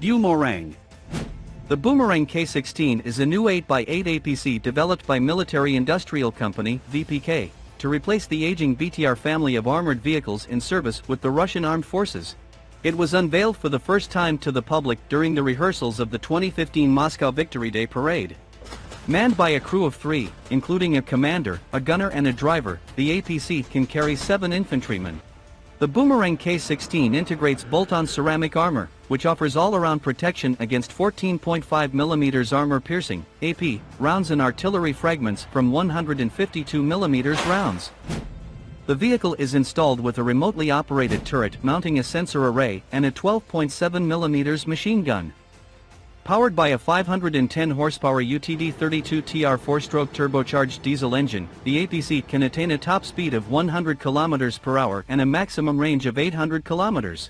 Bumerang. The Boomerang K-16 is a new 8x8 APC developed by Military Industrial Company (VPK) to replace the aging BTR family of armored vehicles in service with the Russian armed forces. It was unveiled for the first time to the public during the rehearsals of the 2015 Moscow Victory Day parade. Manned by a crew of 3, including a commander, a gunner and a driver, the APC can carry 7 infantrymen. The Boomerang K-16 integrates bolt-on ceramic armor, which offers all-around protection against 14.5mm armour-piercing (AP) rounds and artillery fragments from 152mm rounds. The vehicle is installed with a remotely operated turret mounting a sensor array and a 12.7mm machine gun. Powered by a 510 horsepower UTD-32TR 4-stroke turbocharged diesel engine, the APC can attain a top speed of 100 km/h and a maximum range of 800 km.